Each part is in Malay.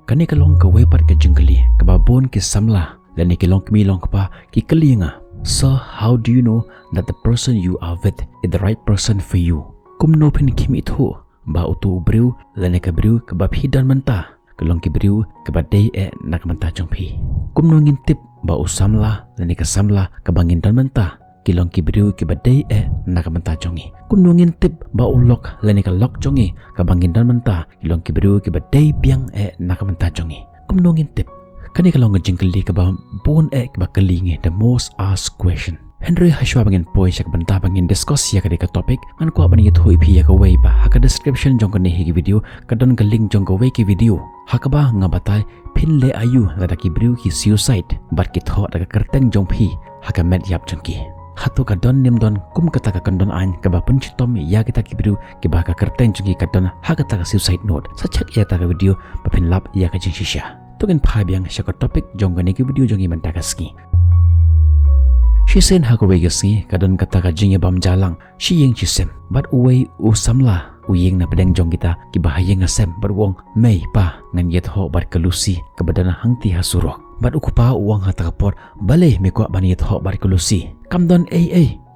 kani kalong ka wepat ka jengkeli ka babon ki samla lani kilong kemilong ka ki kelinga. So how do you know that the person you are with is the right person for you? Kumno pin kimi itu ba utu briu lani ka briu ka ba hidan menta kalong ki briu ka ba dei nak menta jongpi. Kumno ngintip ba usamla lani ka samla ka bangin dan menta kilong ki briu ki ba dei nak menta jongi. Kumno ngintip ba ulok lani ka lok jongi ka bangin dan menta kilong ki briu ki ba dei biang nak menta jongi. Kumno ngintip kani kalong ngejengkeli ka ba bon ka ba kelinge the most asked question. Henry Hashwa bangin poi sak banta bangin discuss ya ka topik man ko bani thui phi ya ka wei ba ha ka description jong ka ne hi video ka don ka link jong ka wei ki video ha ka ba nga batai phin le ayu la da ki briu ki suicide bat ki tho da ka kerteng jong phi ha ka met yap jong ki hatu ka don nim don kum ka ta ka kandon an ka ba pun chitom ya kita ki briu ki ba ka kerteng jong ki ka don ha ka ta ka suicide note sa chak ya ta ka video ba phin lap ya ka jing shisha tukin phai biang sa ka topic jong ka ne ki video jong i man ta ka ski. She said hakawegasi kadon kata ka jing bam jalang she yeng chisem but uway usamla uyeng na pedeng jong kita ki bahaya ngasem berwong mei pa ngan yet ho bar kelusi kabadana hangti hasurok but ukupa uang hata kapor bale me kwa ban yet ho bar kelusi kamdon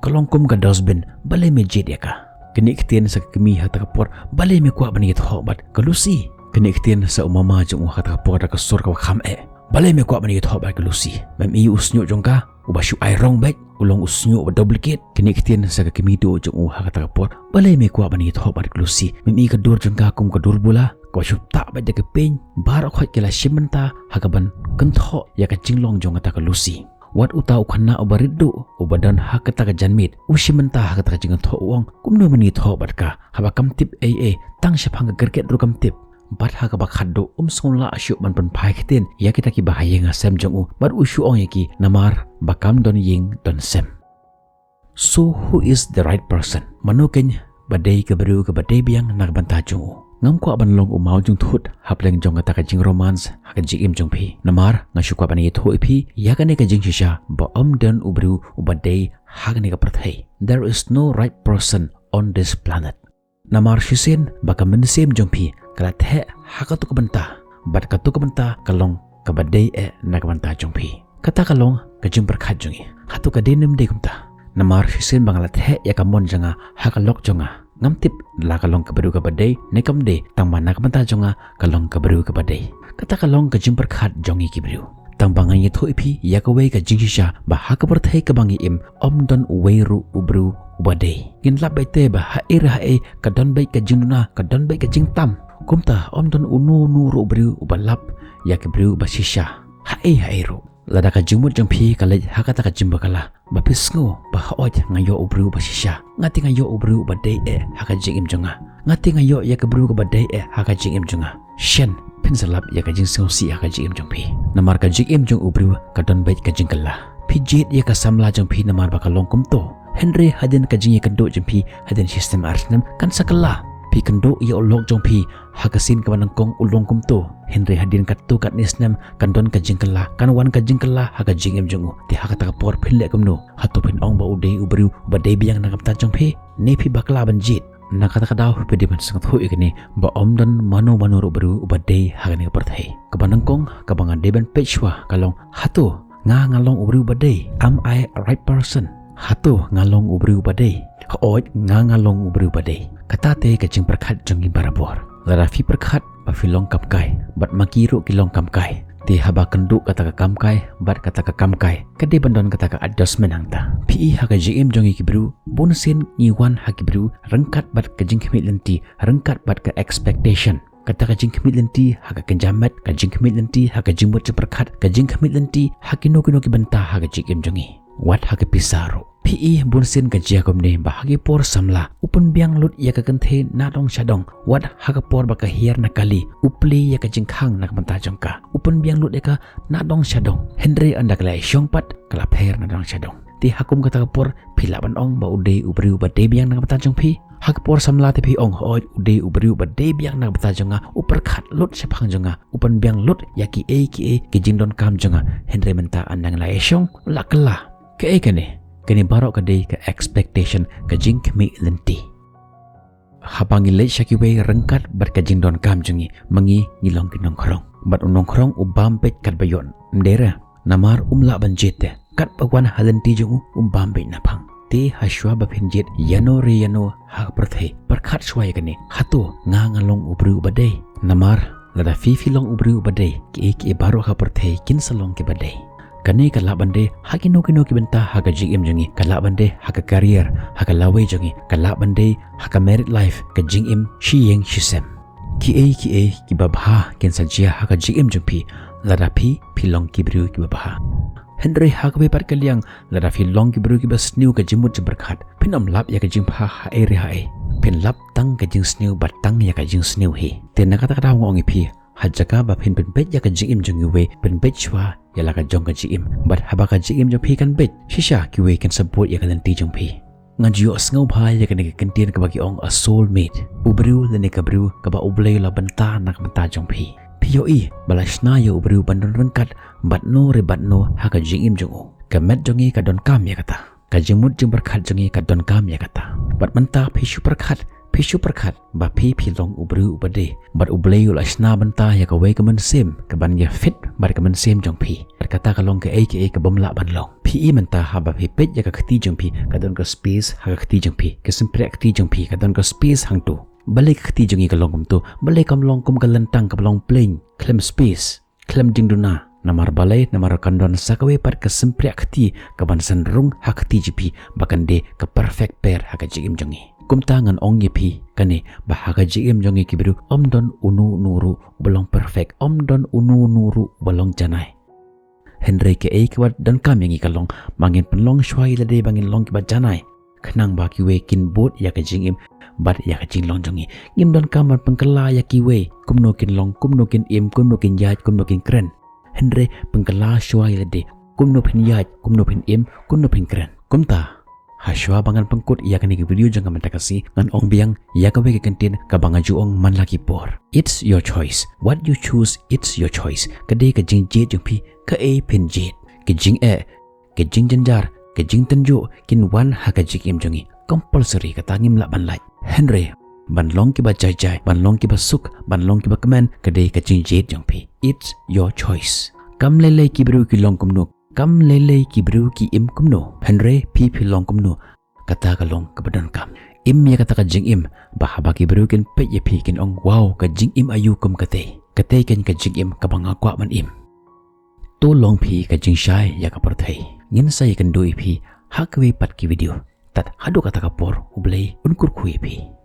kolong kum ka dosbin bale me jet ya ka kini ktien sa kemi hata kapor bale me kwa ban yet ho bar kelusi kini ktien sa umama jong hata kapor ka sur ka kham bale me kwa ban yet ho bar kelusi mem i usnyo jong ka ubasyu ai rong baik ulong usnyo ba duplicate kini ktien sa ka kemido jong hata kapor bale me kwa ban yet ho bar kelusi mem i ka dur jong ka kum ka dur bula ko shu ta ba de ka pen bar khoi kela shimenta hakaban kentho ya ka jinglong jong ta ka lusi wat utau khanna obariddu ubadan hakata ka janmit ushimenta hakata ka jingtho uang kumno mani tho batka haba kamtip tang shapang gerget ru kamtip bat ha ka bakhaddo sonla asyu ban pan phai khiten ya kita ki bahaya nga sem jong bar ushu ong yaki namar bakam don ying don sem. So who is the right person? Manuken badai ka baru ka badai biang nak banta jong ngam ko ban long umau jung thut hapleng jong ta ka jing romance ha ka jing im jong phi namar nga shu kwa ban ye thoi phi ya ka ne ka jing shisha ba dan ubru ubadai ha ka ne ka prathai. There is no right person on this planet. Namar shisen ba ka mensem jong phi kala the ha ka tu ka banta bat ka tu ka banta kalong ka badai nak banta jong phi kata kalong ka jing prakhat jong hatu ka denem de kumta namar shisen bangala the ya ka mon janga ha ka lok jonga ngam tip la kalong ka baru ka badai nekam de tang mana ka banta jonga kalong ka baru ka badai kata kalong ka jing prakhat jongi ki baru tang bangai ye thoi phi ya ka wei ka jing sha ba ha ka prathai ka bangi im don weiru ubru ubadai gin lab bai te ba ha ka don bai ka jingna ka don bai ka jing tam kumta don unu nu ru ubru ubalap ya ka bru ba shisha ha ru lada ka jimut jang phi ka le ha ka ta ka jimba kala ba pisngo ba oj ngayo ubru ba shisha ngati ngayo ubru ba dei ha ka jing im jonga ngati ngayo ya ka bru ka ba dei ha ka jing im jonga shen pinsalap ya ka jing si ha ka jing im jong phi namar ka jing im jong ubru ka don bai ka jing kala phi jet ya ka samla jong phi namar ba ka long kum to Henry hadin ka jing ya ka do jong phi hadin system arsenam kan sakala phi kendo ya olok jong phi hakasin ka banangkong ulong kumto Henry hadin katu kat nisnam kandon ka jingkala kanwan ka jingkala haka jingem jongu ti haka ta por phille kamno hatu phin ong ba udei ubru ba dei biang nakam ta jong phi ne phi bakla banjit nakata kadaw pedi ban sangat hu ikni ba omdan mano ubru ba dei haka ne perthai ka banangkong ka banga deben pechwa kalong hatu ngalong ubru ba dei am I a right person hatu ngalong ubru ba dei oj ngalong ubru ba dei kata te ka jing prakhat jongi barabor lara fi prakhat ba filong kamkai bat makiru kilong kamkai ti haba kendu kata ka kamkai bat kata ka kamkai kade bandon kata ka adjustment hangta pi ha ka jim jongi kibru bonusin niwan ha kibru rengkat bat ka jing khmit lenti rengkat bat ka expectation kata ka jing khmit lenti ha ka kenjamat ka jing khmit lenti ha ka jimbut prakhat ka jing khmit lenti ha kino ki banta ha ka jim jongi wat ha ka pisaro pi bunsin ka jiakom ne bahagi por samla upun biang lut ya ka kenthe na dong shadong wat ha ka por ba ka hiar na kali upli ya ka jingkhang nak manta jongka upun biang lut ya ka na dong shadong Henry anda kala syongpat kala pher na dong shadong ti hakum kata ka por phila ban ong ba ude ubri ba de biang nak manta jong phi ha ka por samla te phi ong hoj ude ubri ba de biang nak manta jonga upar khat lut sephang jonga upun biang lut ya ki ki jingdon kam jonga Henry menta andang la syong la kala ke kene kini barok ka day ka expectation ka jing kami lenti habangi le shakiwe rengkat bat kajing don kam jungi mangi ngilong kinong krong bat unong krong ubampet kat bayon mdera namar umla banjete kat bagwan halanti jungu ubampet napang te hashwa bapinjet yano re yano ha perthe perkhat shwai kane hato nga ngalong ubru badai namar lada fifi long ubru badai ki baro ha perthe kin salong ke badai kane kala bande hakino kino ki benta haga jingim jungi kala bande haga career haga lawe jungi kala bande haga married life ka jingim shiyeng shisem ki babha ken sajia haga jingim jumpi lada pi long ki bru ki babha Henry hakbe pat kaliang lada fi long ki bru ki bas new ka jimut berkhat pinom lap ya ka jing pha ha ere hai pin lap tang ka jing snew bat tang ya ka jing snew hi ten nakata kata ngongi pi hajaka ba pin bet ya ka jing im jong we pin bet chwa ya la ka jong ka jing im bat haba ka jing im jong pi kan bet shisha ki we kan support ya ka nanti jong pi ngajio ngau bha ya ka ne kan tien ka bagi ong a soulmate ubru le ne ka bru ka ba uble la banta nak banta jong pi POE balashna ya ubru bandon rengkat bat no haka jingim jongo kamet jongi ka don kam ya kata ka jimut jing berkhat jongi ka don kam ya kata bat menta pishu perkhat ba pi long ubru ubade bat ublei lashna banta ya ka we ka men sem ka ban ya fit bar ka men sem jong pi kata ka long ka ka bomla ban long PE menta ha ba pi pet ya ka khti jong pi ka don ka space ha ka khti jong pi ka simpre khti jong pi ka don ka space hang tu balik khti jongi ka longum tu balik kam longkum ka lentang ka long plane klem space klem dingduna namar balai namar kandon sakawe par ka sempria khti ka ban sanrung ha khti jipi bakan de ka perfect pair ha ka jigim jongi kum tangan ong yepi kane ba ha ka jigim jongi kibru omdon unu nuru belong perfect omdon unu nuru belong janai Henry ke kwat dan kam yangi kalong mangin penlong shwai lade bangin long ki ba janai khnang ba ki we kin bot ya ka jingim bat ya kacing long jongi ngim don kamar pengkela ya kiwe kumno kin long kumno kin im kumno kin yaj kumno kin kren Henry pengkela shwai lede kumno pin yaj kumno pin im kumno pin kren kumta hashwa bangan pengkut ya kan video jangan mentakasi ngan ong biang ya ka we kentin ka bangaju ong man laki por it's your choice what you choose it's your choice kade ka jing jet jong pi ka pin jet ke jing janjar ke jing tanju kin wan ha ka jing im jongi compulsory kata ngim la ban lai Henry ban long ki ba jai ban long ki ba suk ban long ki ba kemen kade ka jing jet jong pi it's your choice kam lele ki bru ki long kumno kam lele ki bru ki im kumno Henry pi long kumno kata ka long ka badan kam im ya kata ka jing im ba haba ki bru kin pe ye pi kin ong wow ka jing im ayu kum kate ken ka jing im ka banga kwa man im to long pi ka jing shai ya ka parthai ngin sai kan doi pi hakwe pat ki video tat hadu kata kapor ublei unkur kui pi